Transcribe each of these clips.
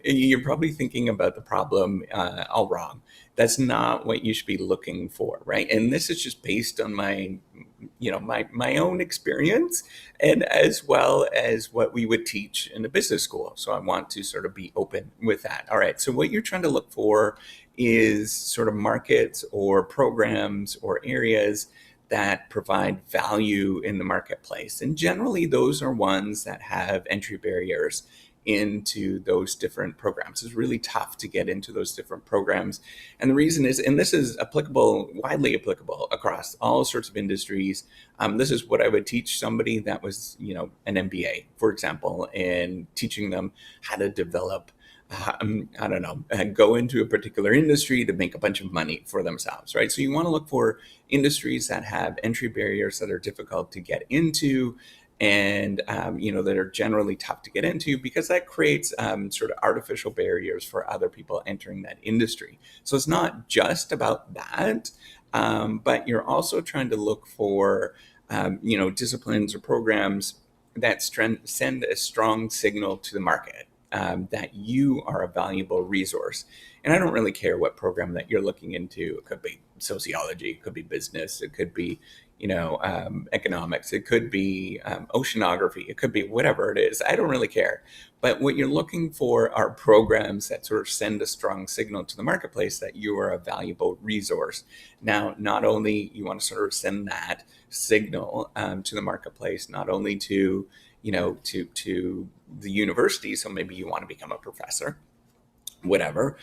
You're probably thinking about the problem all wrong. That's not what you should be looking for, right? And this is just based on my own experience, and as well as what we would teach in a business school. So I want to sort of be open with that. All right. So what you're trying to look for is sort of markets or programs or areas that provide value in the marketplace. And generally, those are ones that have entry barriers into those different programs. It's really tough to get into those different programs. And the reason is, and this is applicable, widely applicable across all sorts of industries. This is what I would teach somebody that was, an MBA, for example, and teaching them how to develop I don't know, go into a particular industry to make a bunch of money for themselves, right? So you want to look for industries that have entry barriers that are difficult to get into, and that are generally tough to get into, because that creates sort of artificial barriers for other people entering that industry. So it's not just about that, but you're also trying to look for disciplines or programs that send a strong signal to the market that you are a valuable resource. And I don't really care what program that you're looking into. It could be sociology, it could be business, it could be, economics, it could be oceanography, it could be whatever it is. I don't really care. But what you're looking for are programs that sort of send a strong signal to the marketplace that you are a valuable resource. Now, not only you want to sort of send that signal to the marketplace, not only to to the university. So maybe you want to become a professor, whatever,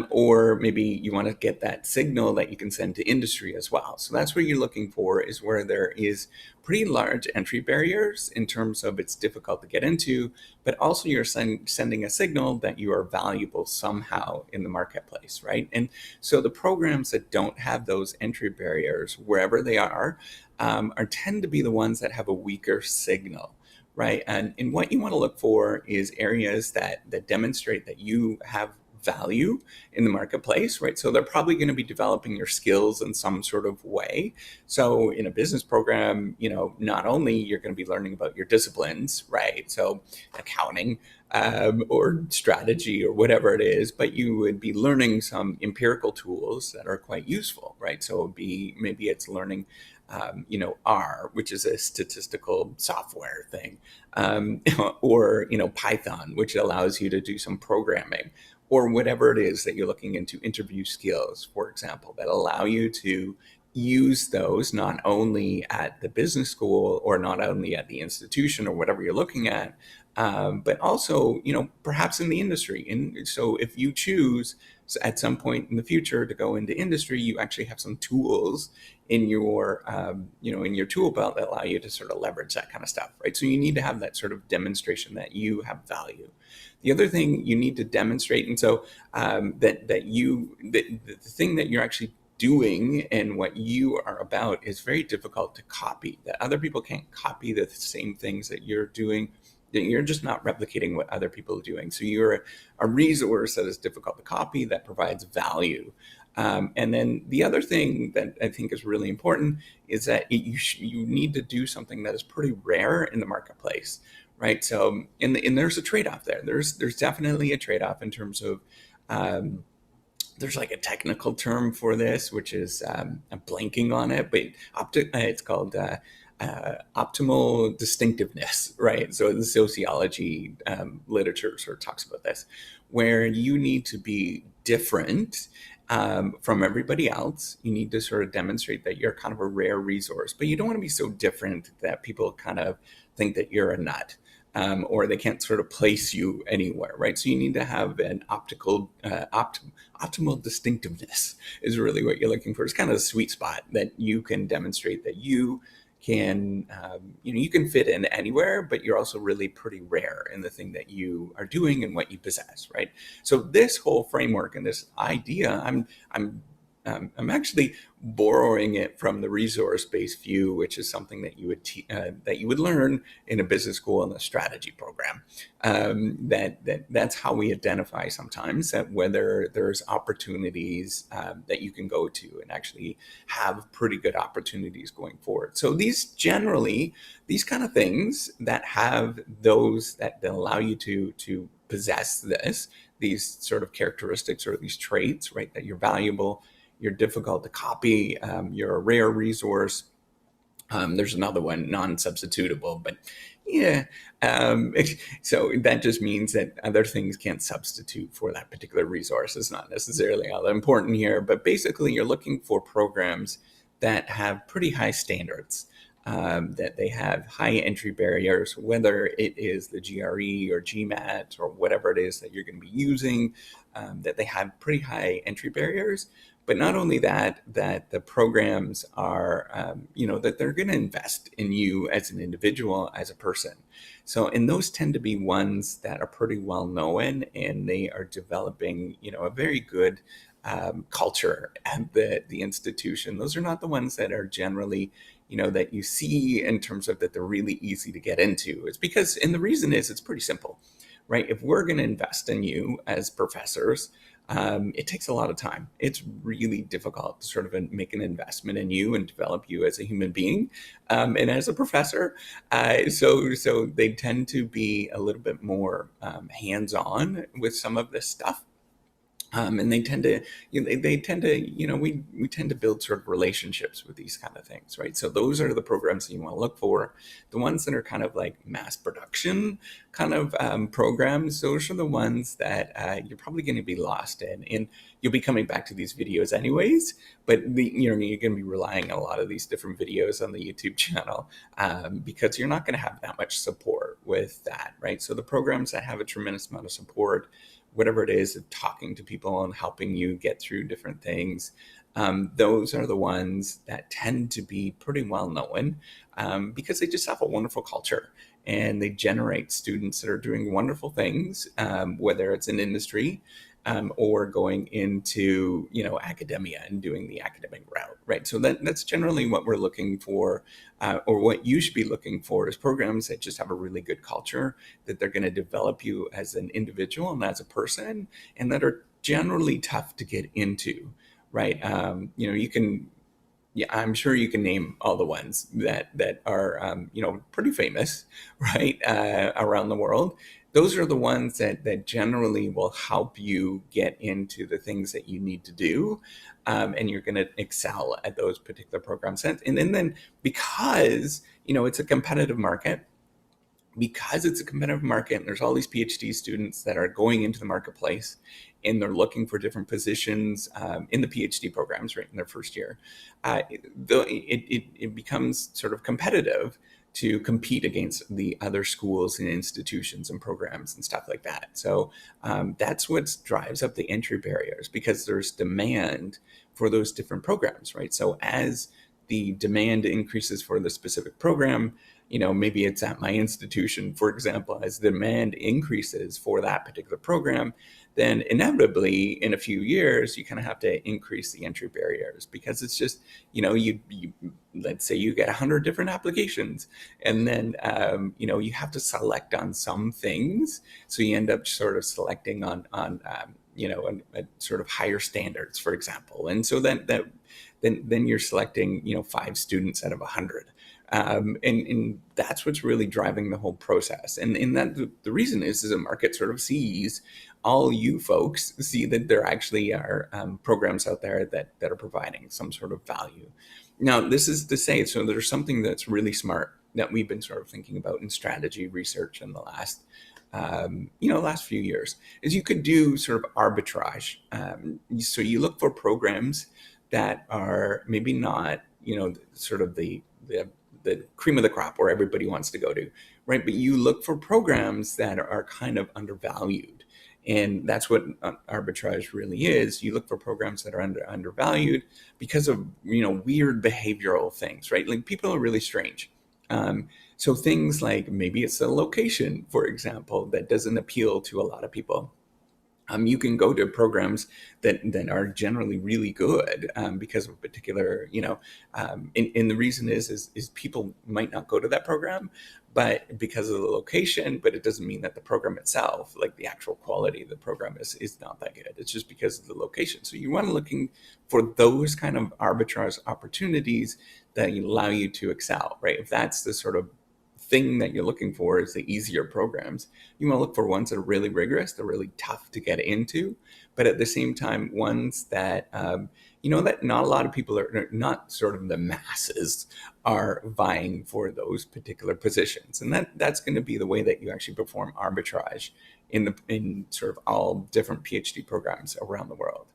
or maybe you want to get that signal that you can send to industry as well. So that's what you're looking for, is where there is pretty large entry barriers in terms of it's difficult to get into, but also you're sending a signal that you are valuable somehow in the marketplace, right? And so the programs that don't have those entry barriers, wherever they are tend to be the ones that have a weaker signal. Right. And what you want to look for is areas that demonstrate that you have value in the marketplace, right? So they're probably going to be developing your skills in some sort of way. So in a business program, not only you're going to be learning about your disciplines, right? So accounting or strategy or whatever it is, but you would be learning some empirical tools that are quite useful, right? So it would be, maybe it's learning R, which is a statistical software thing, or, Python, which allows you to do some programming, or whatever it is that you're looking into, interview skills, for example, that allow you to use those not only at the business school or not only at the institution or whatever you're looking at, but also, perhaps in the industry. And so if you choose at some point in the future to go into industry, you actually have some tools in your, in your tool belt that allow you to sort of leverage that kind of stuff, right? So you need to have that sort of demonstration that you have value. The other thing you need to demonstrate, and so the thing that you're actually doing and what you are about is very difficult to copy. That other people can't copy the same things that you're doing. That you're just not replicating what other people are doing. So you're a resource that is difficult to copy, that provides value. And then the other thing that I think is really important is that you need to do something that is pretty rare in the marketplace, right? So, and there's a trade-off there. There's definitely a trade-off in terms of, there's like a technical term for this, which is, I'm blanking on it, but it's called optimal distinctiveness, right? So the sociology literature sort of talks about this, where you need to be different from everybody else. You need to sort of demonstrate that you're kind of a rare resource, but you don't want to be so different that people kind of think that you're a nut. Or they can't sort of place you anywhere, right? So you need to have an optimal distinctiveness is really what you're looking for. It's kind of a sweet spot that you can demonstrate that you can, you can fit in anywhere, but you're also really pretty rare in the thing that you are doing and what you possess, right? So this whole framework and this idea, I'm actually borrowing it from the resource-based view, which is something that you would learn in a business school in a strategy program. That's how we identify sometimes that whether there's opportunities that you can go to and actually have pretty good opportunities going forward. So these kind of things that have those that allow you to possess these sort of characteristics or these traits, right? That you're valuable, you're difficult to copy, you're a rare resource. There's another one, non-substitutable, but yeah. Um, so that just means that other things can't substitute for that particular resource. It's not necessarily all that important here, but basically you're looking for programs that have pretty high standards, that they have high entry barriers, whether it is the GRE or GMAT or whatever it is that you're going to be using, that they have pretty high entry barriers. But not only that, that the programs are, that they're going to invest in you as an individual, as a person. So, and those tend to be ones that are pretty well known, and they are developing, a very good culture at the institution. Those are not the ones that are generally, that you see in terms of that they're really easy to get into. It's because, and the reason is, it's pretty simple, right? If we're going to invest in you as professors, it takes a lot of time. It's really difficult to sort of make an investment in you and develop you as a human being, and as a professor. So they tend to be a little bit more hands-on with some of this stuff. And they tend to, they tend to, we tend to build sort of relationships with these kind of things, right? So those are the programs that you want to look for. The ones that are kind of like mass production kind of programs, those are the ones that you're probably going to be lost in. And you'll be coming back to these videos anyways, but you're going to be relying on a lot of these different videos on the YouTube channel, because you're not going to have that much support with that, right? So the programs that have a tremendous amount of support, whatever it is, of talking to people and helping you get through different things, those are the ones that tend to be pretty well known, because they just have a wonderful culture and they generate students that are doing wonderful things, whether it's in industry, or going into academia and doing the academic route, right? So that's generally what we're looking for, or what you should be looking for, is programs that just have a really good culture, that they're going to develop you as an individual and as a person, and that are generally tough to get into, right? You can, yeah, I'm sure you can name all the ones that are pretty famous, right, around the world. Those are the ones that generally will help you get into the things that you need to do, and you're going to excel at those particular programs. And then because it's a competitive market, and there's all these PhD students that are going into the marketplace, and they're looking for different positions in the PhD programs right in their first year, it becomes sort of competitive to compete against the other schools and institutions and programs and stuff like that. So that's what drives up the entry barriers, because there's demand for those different programs, right? So as the demand increases for the specific program, maybe it's at my institution, for example, as the demand increases for that particular program, then inevitably in a few years, you kind of have to increase the entry barriers, because it's just, you let's say you get 100 different applications, and then, you have to select on some things. So you end up sort of selecting on sort of higher standards, for example. And so then you're selecting, 5 students out of 100. And that's what's really driving the whole process. And that the reason is a market sort of sees, all you folks see that there actually are programs out there that are providing some sort of value. Now, this is to say, so there's something that's really smart that we've been sort of thinking about in strategy research in the last few years, is you could do sort of arbitrage. So you look for programs that are maybe not, sort of the cream of the crop where everybody wants to go to, right? But you look for programs that are kind of undervalued. And that's what arbitrage really is. You look for programs that are undervalued because of, weird behavioral things, right? Like, people are really strange. So things like, maybe it's the location, for example, that doesn't appeal to a lot of people. You can go to programs that are generally really good, because of a particular, and the reason is people might not go to that program, but because of the location. But it doesn't mean that the program itself, like the actual quality of the program, is not that good. It's just because of the location. So you want to looking for those kind of arbitrage opportunities that allow you to excel, right? If that's the sort of thing that you're looking for is the easier programs. You want to look for ones that are really rigorous, they're really tough to get into, but at the same time, ones that, that not a lot of people are, not sort of the masses are vying for those particular positions. And that's going to be the way that you actually perform arbitrage in sort of all different PhD programs around the world.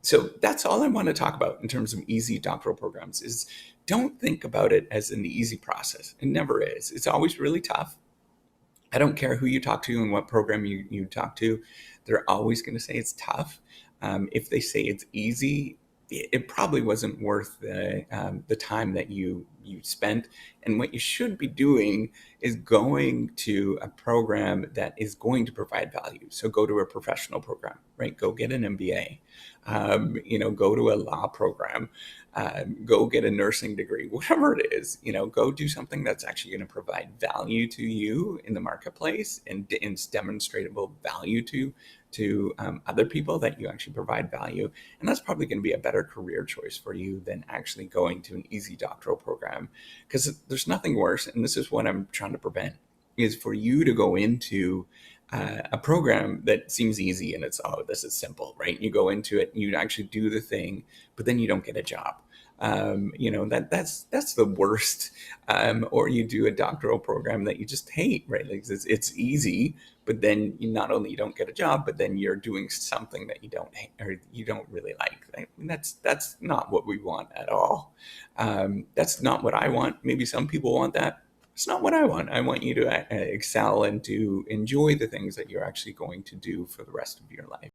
So that's all I want to talk about in terms of easy doctoral programs is don't think about it as an easy process. It never is. It's always really tough. I don't care who you talk to and what program you talk to, they're always going to say it's tough. If they say it's easy, it probably wasn't worth the time that you spent. And what you should be doing is going to a program that is going to provide value. So go to a professional program, right? Go get an MBA. Go to a law program. Go get a nursing degree, whatever it is. Go do something that's actually going to provide value to you in the marketplace and demonstrable value to other people, that you actually provide value. And that's probably going to be a better career choice for you than actually going to an easy doctoral program. Because there's nothing worse, and this is what I'm trying to prevent, is for you to go into a program that seems easy and it's, oh, this is simple, right? You go into it, you actually do the thing, but then you don't get a job. That's the worst. Or you do a doctoral program that you just hate, right? Like it's easy, but then not only you don't get a job, but then you're doing something that you don't hate, or you don't really like. I mean, that's not what we want at all. That's not what I want. Maybe some people want that. It's not what I want. I want you to excel and to enjoy the things that you're actually going to do for the rest of your life.